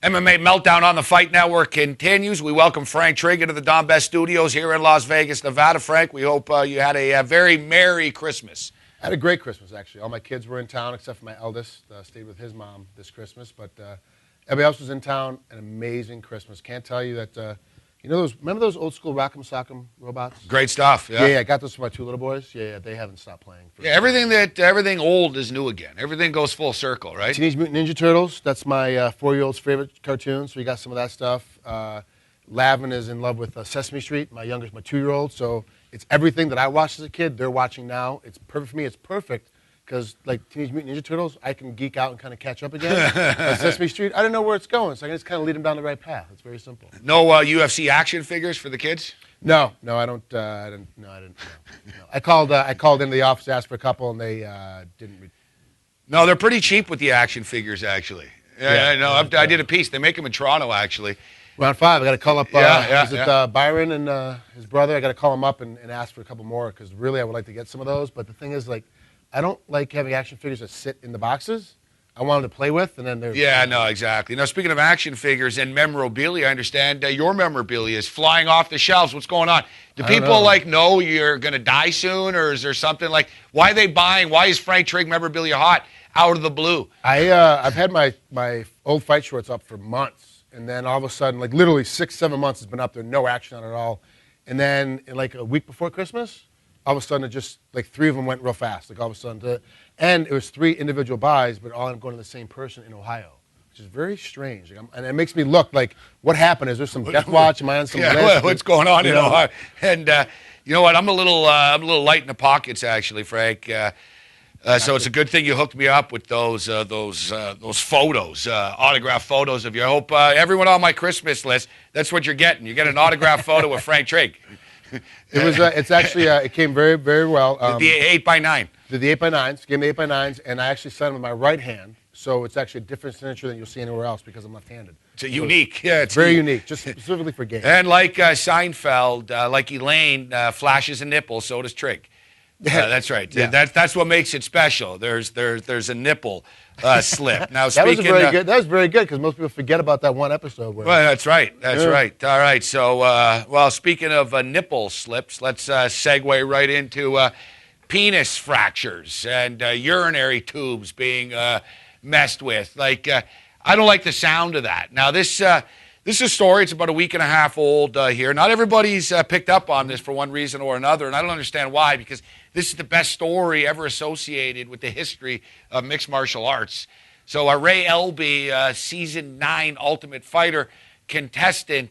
MMA Meltdown on the Fight Network continues. We welcome Frank Trigg into the Don Best Studios here in Las Vegas, Nevada. Frank, we hope you had a very Merry Christmas. I had a great Christmas, actually. All my kids were in town, except for my eldest. Stayed with his mom this Christmas. But everybody else was in town. An amazing Christmas. Can't tell you that, remember those old school Rock'em Sock'em robots? Great stuff, yeah. Yeah, I got those for my two little boys. Yeah, they haven't stopped playing. Everything old is new again. Everything goes full circle, right? Teenage Mutant Ninja Turtles. That's my 4-year-old's favorite cartoon, so we got some of that stuff. Lavin is in love with Sesame Street. My youngest, my 2-year-old. So it's everything that I watched as a kid, they're watching now. It's perfect for me. It's perfect because, like Teenage Mutant Ninja Turtles, I can geek out and kind of catch up again. Sesame Street, I don't know where it's going, so I can just kind of lead them down the right path. It's very simple. No UFC action figures for the kids? No, I don't. No. I called into the office, asked for a couple, and they didn't. No, they're pretty cheap with the action figures, actually. Yeah, I know. I did a piece. They make them in Toronto, actually. Round 5, I got to call up Byron and his brother. I got to call him up and ask for a couple more because really I would like to get some of those. But the thing is, like, I don't like having action figures that sit in the boxes. I want them to play with, and then they're... Yeah, no, exactly. Now, speaking of action figures and memorabilia, I understand your memorabilia is flying off the shelves. What's going on? Do people, know you're going to die soon, or is there something like... Why are they buying? Why is Frank Trigg memorabilia hot out of the blue? I've had my old fight shorts up for months. And then all of a sudden, like literally 6-7 months, it's been up there, no action on it at all. And then like a week before Christmas, all of a sudden it just, like 3 of them went real fast. Like all of a sudden, and it was 3 individual buys, but all ended up going to the same person in Ohio, which is very strange. And it makes me look like, what happened? Is there some death watch? Am I on some list? What's going on in Ohio? And you know what? I'm a little light in the pockets, actually, Frank. So it's a good thing you hooked me up with those photos, autographed photos of you. I hope everyone on my Christmas list, that's what you're getting. You get an autographed photo of Frank Trigg. It's actually, it came very, very well. The 8x9. Did the 8x9s, gave me the 8x9s, and I actually signed with my right hand. So it's actually a different signature than you'll see anywhere else because I'm left-handed. It's unique. Yeah, it's very unique, just specifically for Gabe. And like Seinfeld, like Elaine flashes a nipple, so does Trigg. That's right. Yeah. That's what makes it special. There's a nipple slip. Now, that was very good because most people forget about that one episode. Well, that's right. That's right. All right. So, speaking of nipple slips, let's segue right into penis fractures and urinary tubes being messed with. Like, I don't like the sound of that. Now, this is a story. It's about a week and a half old here. Not everybody's picked up on this for one reason or another, and I don't understand why, because this is the best story ever associated with the history of mixed martial arts. So Ray Elby, Season 9 Ultimate Fighter contestant,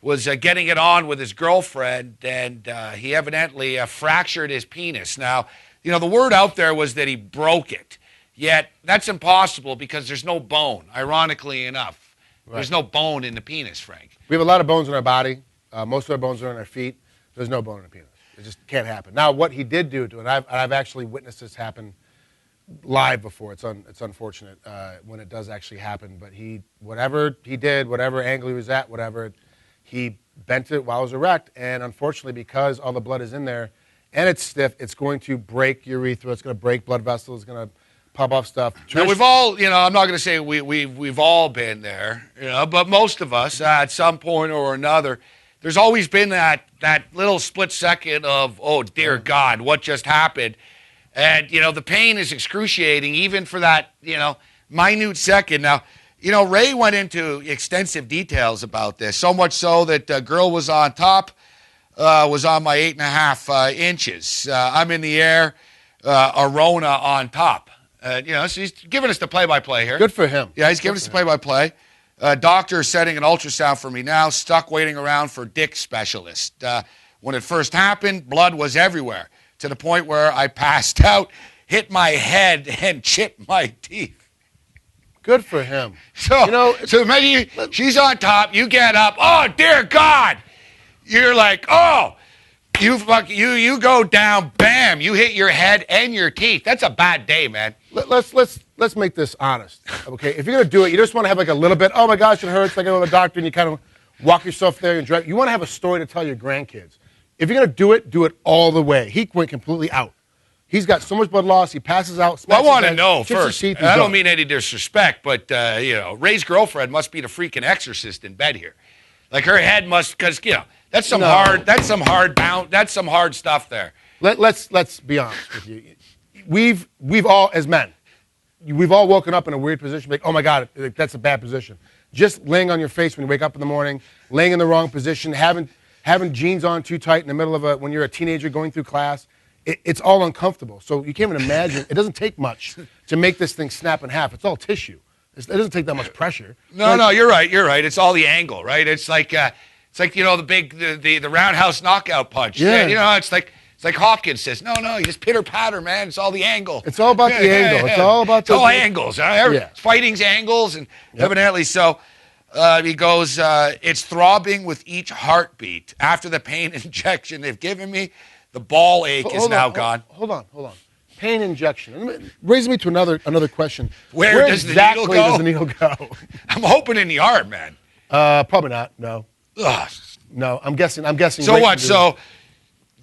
was getting it on with his girlfriend, and he evidently fractured his penis. Now, the word out there was that he broke it, yet that's impossible because there's no bone, ironically enough. Right. There's no bone in the penis, Frank. We have a lot of bones in our body. Most of our bones are in our feet. There's no bone in the penis. It just can't happen. Now, what he did do to it, I've actually witnessed this happen live before. It's unfortunate when it does actually happen. But whatever he did, whatever angle he was at, he bent it while it was erect. And unfortunately, because all the blood is in there and it's stiff, it's going to break urethra. It's going to break blood vessels. It's going to pop off stuff. Now, we've all, I'm not going to say we've all been there, but most of us at some point or another, there's always been that little split second of, oh, dear God, what just happened? And, the pain is excruciating even for that, minute second. Now, Ray went into extensive details about this, so much so that the girl was on top, was on my 8.5 inches. I'm in the air, Arona on top. So he's giving us the play-by-play here. Good for him. Yeah, he's giving us the play-by-play. Doctor is setting an ultrasound for me now, stuck waiting around for dick specialist. When it first happened, blood was everywhere, to the point where I passed out, hit my head, and chipped my teeth. Good for him. So maybe she's on top, you get up, oh, dear God! You're like, oh! You go down, bam! You hit your head and your teeth. That's a bad day, man. Let's make this honest, okay? If you're gonna do it, you just want to have like a little bit. Oh my gosh, it hurts. I go to the doctor, and you kind of walk yourself there and drive. You want to have a story to tell your grandkids. If you're gonna do it all the way. He went completely out. He's got so much blood loss. He passes out. Well, I want to know first. Teeth, I don't mean any disrespect, but Ray's girlfriend must be the freaking exorcist in bed here. Like her head must, because that's some hard stuff there. Let's be honest with you. We've all, as men, we've all woken up in a weird position. Like, oh my God, that's a bad position. Just laying on your face when you wake up in the morning, laying in the wrong position, having jeans on too tight in the middle of when you're a teenager going through class. It's all uncomfortable. So you can't even imagine. It doesn't take much to make this thing snap in half. It's all tissue. It doesn't take that much pressure. No, you're right. You're right. It's all the angle, right? It's like the roundhouse knockout punch. Yeah. It's like Hopkins says, no, you just pitter patter, man. It's all the angle. It's all about the angle. It's all about angles. Fighting's angles, and evidently so. He goes, it's throbbing with each heartbeat. After the pain injection they've given me, the ball ache is now gone. Hold on. Pain injection. It brings me to another question. Where does exactly the needle go? I'm hoping in the arm, man. Probably not. No. Ugh. No, I'm guessing. So what? So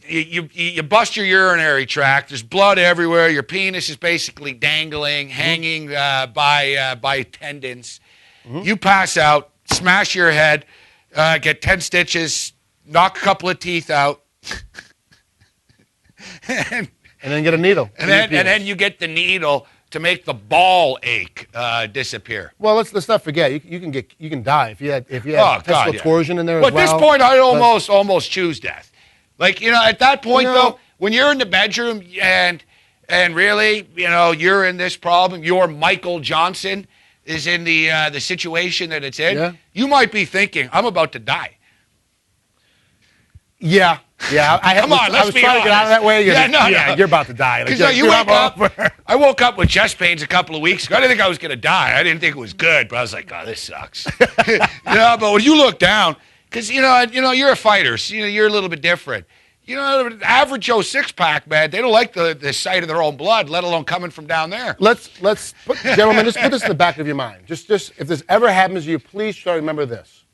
you bust your urinary tract. There's blood everywhere. Your penis is basically dangling, hanging by tendons. Mm-hmm. You pass out, smash your head, get 10 stitches, knock a couple of teeth out. and then get a needle. And then you get the needle to make the ball ache disappear. Well, let's not forget you can die if you had testicular torsion in there. But at this point, I'd almost choose death. Like at that point though, when you're in the bedroom and really you're in this problem, your Michael Johnson is in the situation that it's in. Yeah. You might be thinking, I'm about to die. Yeah. Come on, let's be honest. Trying to get out of that way. You're about to die. I woke up with chest pains a couple of weeks ago. I didn't think I was going to die. I didn't think it was good, but I was like, oh, this sucks. But when you look down, because you're a fighter, so you're a little bit different. Average Joe six-pack, man, they don't like the sight of their own blood, let alone coming from down there. Gentlemen, just put this in the back of your mind. Just if this ever happens to you, please try to remember this.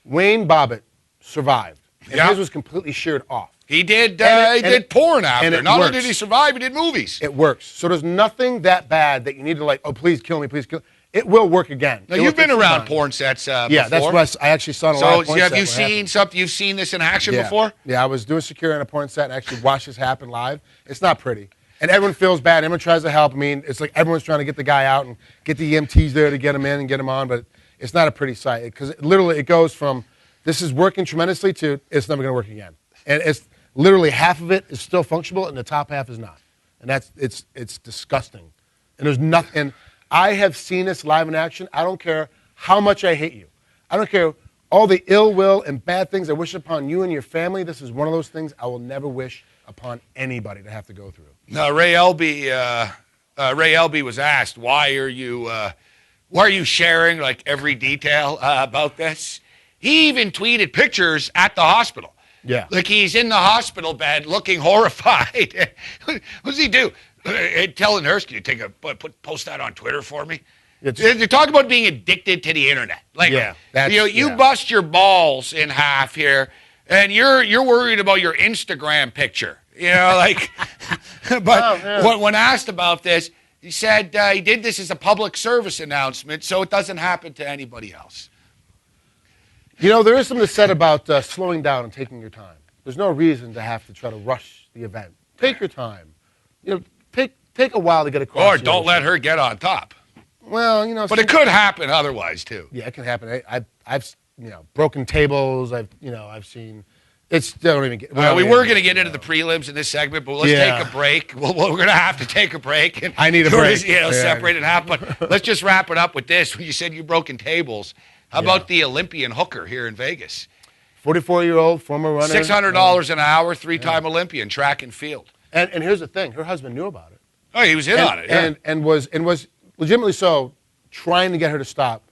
Wayne Bobbitt survived. And his was completely sheared off. He did. He did porn after. Not only did he survive, he did movies. It works. So there's nothing that bad that you need to please kill me, please kill me. It will work again. Now you've been around porn sets before. Yeah, that's what I actually saw in a lot of porn sets. So have you seen something? You've seen this in action before? Yeah, I was doing security on a porn set and actually watched this happen live. It's not pretty. And everyone feels bad. Everyone tries to help. I mean, it's like everyone's trying to get the guy out and get the EMTs there to get him in and get him on, but it's not a pretty sight because literally it goes from this is working tremendously to it's never going to work again. And it's literally half of it is still functional and the top half is not. And it's disgusting. And there's nothing. And I have seen this live in action. I don't care how much I hate you. I don't care all the ill will and bad things I wish upon you and your family. This is one of those things I will never wish upon anybody to have to go through. Now, Ray Elby was asked, why are you sharing like every detail about this? He even tweeted pictures at the hospital. Yeah. Like he's in the hospital bed looking horrified. What does he do? Tell Nurse, can you post that on Twitter for me? They're talking about being addicted to the internet. Like, you bust your balls in half here, and you're worried about your Instagram picture. But when asked about this, he said he did this as a public service announcement, so it doesn't happen to anybody else. There is something said about slowing down and taking your time. There's no reason to have to try to rush the event. Take your time. Take a while to get across. Or don't let her get on top. Well, but it could happen otherwise too. Yeah, it can happen. I've broken tables. I've seen. It's don't even get. We were going to get into the prelims in this segment, but let's take a break. We're going to have to take a break. And I need a break. Separate in half. But let's just wrap it up with this. When you said you've broken tables, how about the Olympian hooker here in Vegas? 44-year-old former runner. $600 an hour, three-time Olympian, track and field. And here's the thing: her husband knew about it. Oh, he was in on it. Yeah. And was legitimately so trying to get her to stop.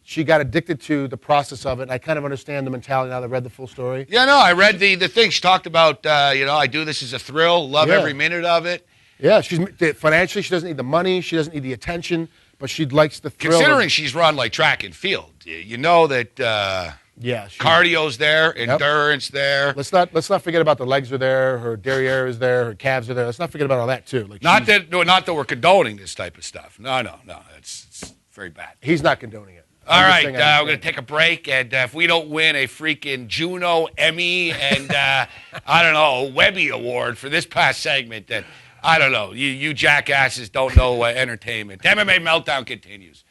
She got addicted to the process of it. I kind of understand the mentality now that I read the full story. Yeah, no, I read the thing. She talked about, I do this as a thrill, love every minute of it. Yeah, financially, she doesn't need the money. She doesn't need the attention, but she likes the thrill. Considering she's run like track and field, you know that Yeah. Cardio's there, endurance there. Let's not forget about the legs are there, her derriere is there, her calves are there. Let's not forget about all that too. Like not that we're condoning this type of stuff. No. It's very bad. He's not condoning it. All right, we're going to take a break, and if we don't win a freaking Juno, Emmy, and I don't know, Webby Award for this past segment, then I don't know. You jackasses don't know entertainment. MMA Meltdown continues.